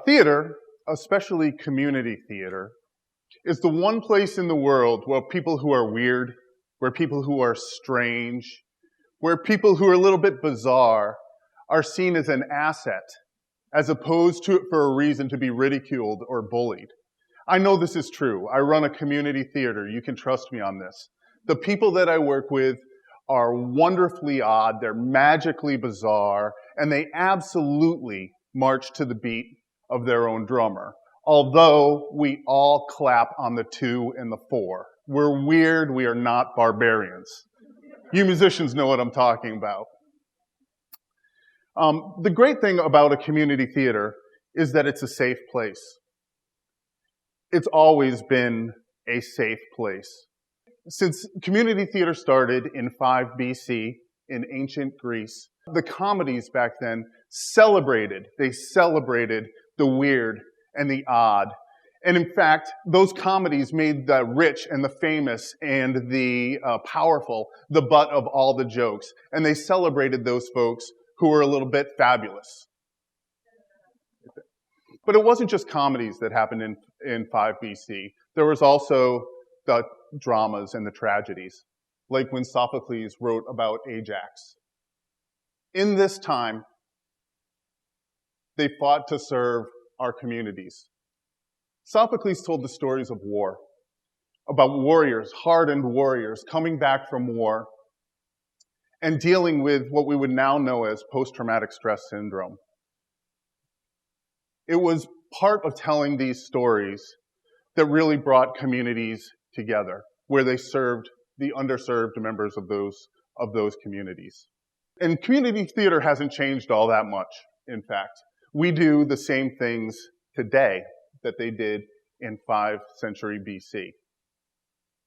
Theater, especially community theater, is the one place in the world where people who are weird, where people who are strange, where people who are a little bit bizarre are seen as an asset, as opposed to for a reason to be ridiculed or bullied. I know this is true. I run a community theater. You can trust me on this. The people that I work with are wonderfully odd, they're magically bizarre, and they absolutely march to the beat of their own drummer. Although we all clap on the 2 and the 4. We're weird, we are not barbarians. You musicians know what I'm talking about. The great thing about a community theater is that it's a safe place. It's always been a safe place. Since community theater started in 5 BC in ancient Greece, the comedies back then celebrated the weird and the odd. And in fact, those comedies made the rich and the famous and the powerful the butt of all the jokes. And they celebrated those folks who were a little bit fabulous. But it wasn't just comedies that happened in 5 BC. There was also the dramas and the tragedies, like when Sophocles wrote about Ajax. In this time, they fought to serve our communities. Sophocles told the stories of war, about warriors, hardened warriors, coming back from war and dealing with what we would now know as post-traumatic stress syndrome. It was part of telling these stories that really brought communities together, where they served the underserved members of those communities. And community theater hasn't changed all that much, in fact. We do the same things today that they did in 5th century BC.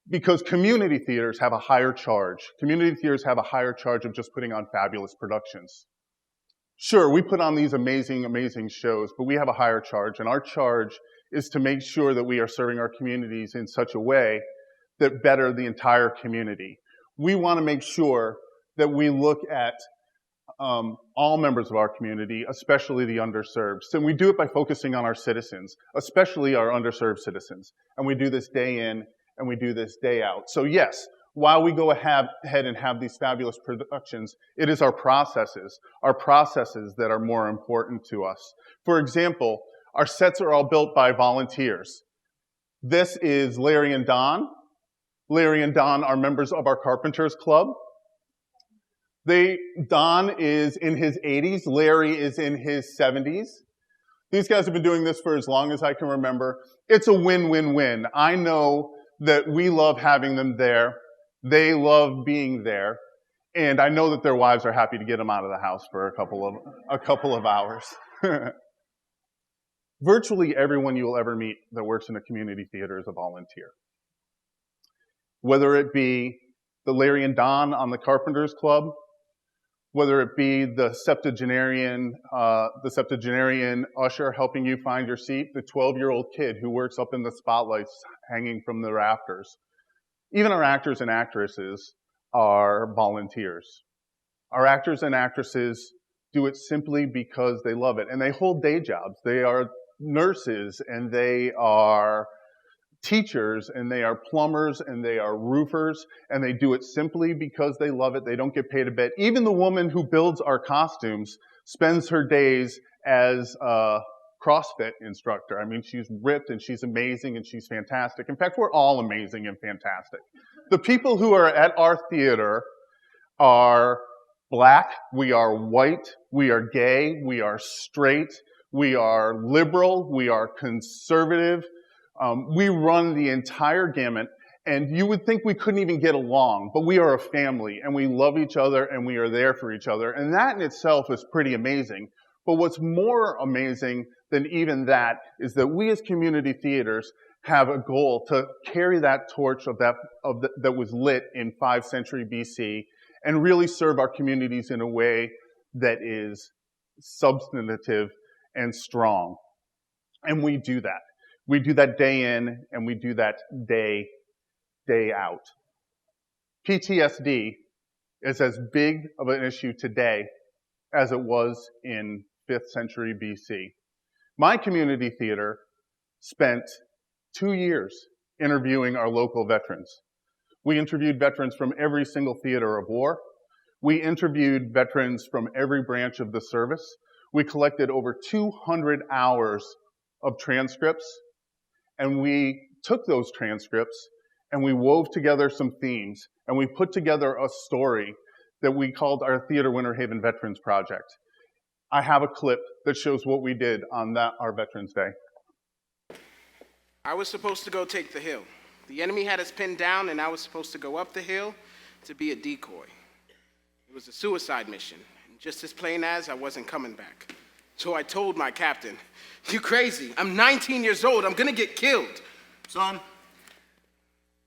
Because community theaters have a higher charge. Community theaters have a higher charge of just putting on fabulous productions. Sure, we put on these amazing, amazing shows, but we have a higher charge, and our charge is to make sure that we are serving our communities in such a way that better the entire community. We want to make sure that we look at all members of our community, especially the underserved. So we do it by focusing on our citizens, especially our underserved citizens. And we do this day in and we do this day out. So yes, while we go ahead and have these fabulous productions, it is our processes that are more important to us. For example, our sets are all built by volunteers. This is Larry and Don. Larry and Don are members of our Carpenters Club. Don is in his 80s. Larry is in his 70s. These guys have been doing this for as long as I can remember. It's a win-win-win. I know that we love having them there. They love being there. And I know that their wives are happy to get them out of the house for a couple of hours. Virtually everyone you will ever meet that works in a community theater is a volunteer. Whether it be the Larry and Don on the Carpenters Club, whether it be the septuagenarian usher helping you find your seat, the 12-year-old kid who works up in the spotlights hanging from the rafters. Even our actors and actresses are volunteers. Our actors and actresses do it simply because they love it, and they hold day jobs. They are nurses, and they are teachers, and they are plumbers, and they are roofers, and they do it simply because they love it. They don't get paid a bit. Even the woman who builds our costumes spends her days as a CrossFit instructor. I mean, she's ripped, and she's amazing, and she's fantastic. In fact, we're all amazing and fantastic. The people who are at our theater are Black, we are white, we are gay, we are straight, we are liberal, we are conservative. We run the entire gamut, and you would think we couldn't even get along, but we are a family, and we love each other, and we are there for each other, and that in itself is pretty amazing. But what's more amazing than even that is that we as community theaters have a goal to carry that torch that was lit in 5th century BC and really serve our communities in a way that is substantive and strong. And we do that. We do that day in and we do that day out. PTSD is as big of an issue today as it was in 5th century BC. My community theater spent 2 years interviewing our local veterans. We interviewed veterans from every single theater of war. We interviewed veterans from every branch of the service. We collected over 200 hours of transcripts, and we took those transcripts and we wove together some themes, and we put together a story that we called our Theater Winter Haven Veterans Project. I have a clip that shows what we did on our Veterans Day. I was supposed to go take the hill. The enemy had us pinned down, and I was supposed to go up the hill to be a decoy. It was a suicide mission, and just as plain as I wasn't coming back. So I told my captain, "You crazy, I'm 19 years old, I'm gonna get killed." Son,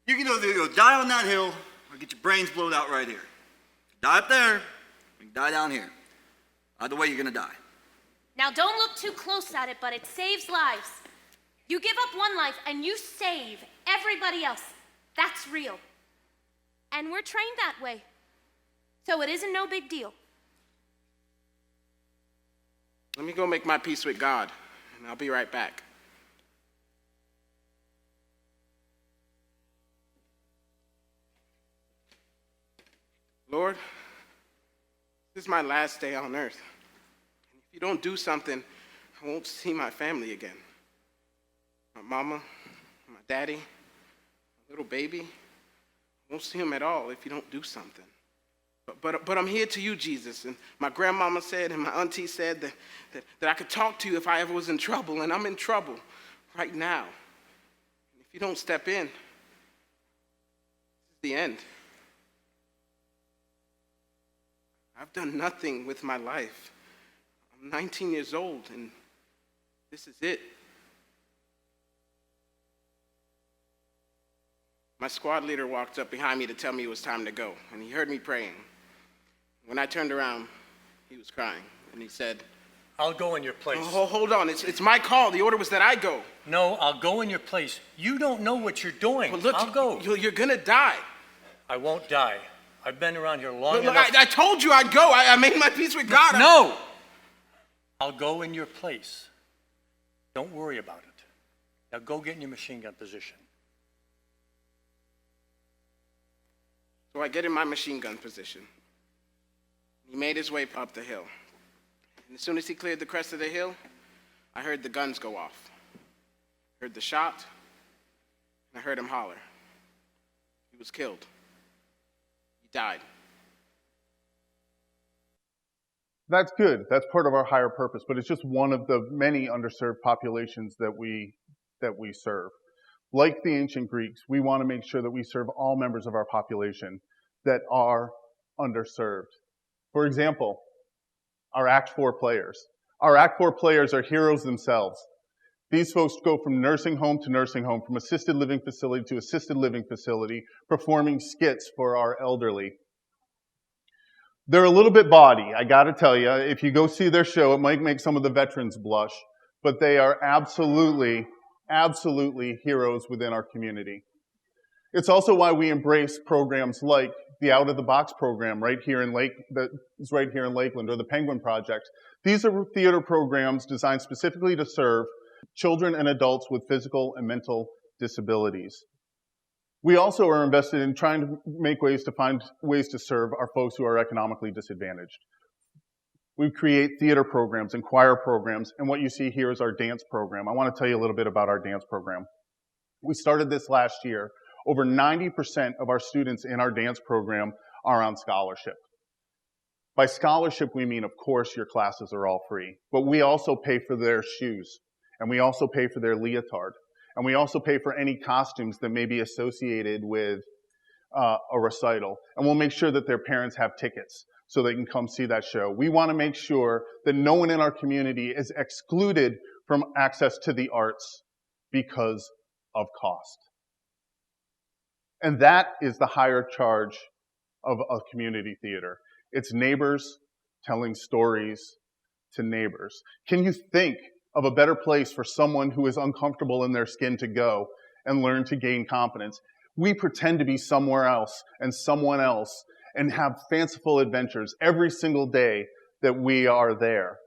you can either go die on that hill or get your brains blown out right here. Die up there, you can die down here. Either way, you're gonna die. Now don't look too close at it, but it saves lives. You give up one life and you save everybody else. That's real. And we're trained that way. So it isn't no big deal. Let me go make my peace with God, and I'll be right back. Lord, this is my last day on earth. And if you don't do something, I won't see my family again. My mama, my daddy, my little baby. I won't see them at all if you don't do something. But I'm here to you, Jesus. And my grandmama said and my auntie said that I could talk to you if I ever was in trouble, and I'm in trouble right now. And if you don't step in, this is the end. I've done nothing with my life. I'm 19 years old, and this is it. My squad leader walked up behind me to tell me it was time to go, and he heard me praying. When I turned around, he was crying, and he said, I'll go in your place. "Oh, hold on, it's my call. The order was that I go." No, I'll go in your place. You don't know what you're doing. Well, look, I'll go. You're gonna die. I won't die. I've been around here long Look, enough. I told you I'd go. I made my peace with God. No! I'll go in your place. Don't worry about it. Now go get in your machine gun position. So I get in my machine gun position. He made his way up the hill. And as soon as he cleared the crest of the hill, I heard the guns go off. I heard the shot, and I heard him holler. He was killed. He died. That's good. That's part of our higher purpose, but it's just one of the many underserved populations that we serve. Like the ancient Greeks, we want to make sure that we serve all members of our population that are underserved. For example, our Act 4 players. Our Act 4 players are heroes themselves. These folks go from nursing home to nursing home, from assisted living facility to assisted living facility, performing skits for our elderly. They're a little bit bawdy, I gotta tell you. If you go see their show, it might make some of the veterans blush, but they are absolutely heroes within our community. It's also why we embrace programs like the Out of the Box program that is right here in Lakeland, or the Penguin Project. These are theater programs designed specifically to serve children and adults with physical and mental disabilities. We also are invested in trying to make ways to find ways to serve our folks who are economically disadvantaged. We create theater programs and choir programs, and what you see here is our dance program. I want to tell you a little bit about our dance program. We started this last year. Over 90% of our students in our dance program are on scholarship. By scholarship, we mean, of course, your classes are all free, but we also pay for their shoes, and we also pay for their leotard, and we also pay for any costumes that may be associated with a recital, and we'll make sure that their parents have tickets so they can come see that show. We want to make sure that no one in our community is excluded from access to the arts because of cost. And that is the higher charge of a community theater. It's neighbors telling stories to neighbors. Can you think of a better place for someone who is uncomfortable in their skin to go and learn to gain confidence? We pretend to be somewhere else and someone else and have fanciful adventures every single day that we are there.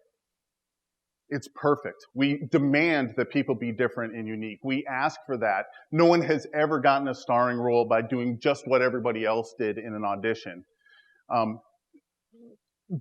It's perfect. We demand that people be different and unique. We ask for that. No one has ever gotten a starring role by doing just what everybody else did in an audition.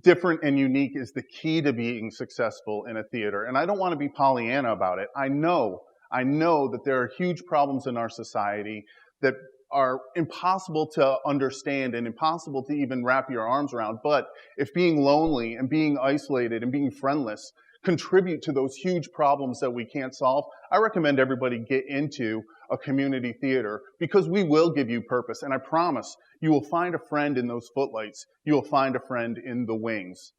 Different and unique is the key to being successful in a theater. And I don't want to be Pollyanna about it. I know that there are huge problems in our society that are impossible to understand and impossible to even wrap your arms around. But if being lonely and being isolated and being friendless contribute to those huge problems that we can't solve, I recommend everybody get into a community theater, because we will give you purpose. And I promise you will find a friend in those footlights. You will find a friend in the wings.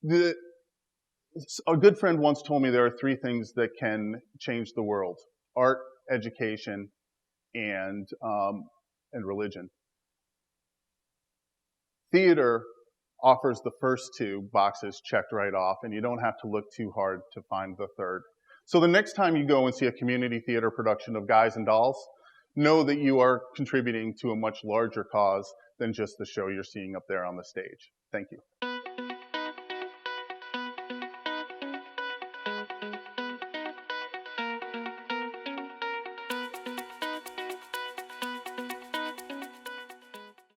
A good friend once told me there are 3 things that can change the world: art, education, and religion. Theater offers the first 2 boxes checked right off, and you don't have to look too hard to find the third. So the next time you go and see a community theater production of Guys and Dolls, know that you are contributing to a much larger cause than just the show you're seeing up there on the stage. Thank you.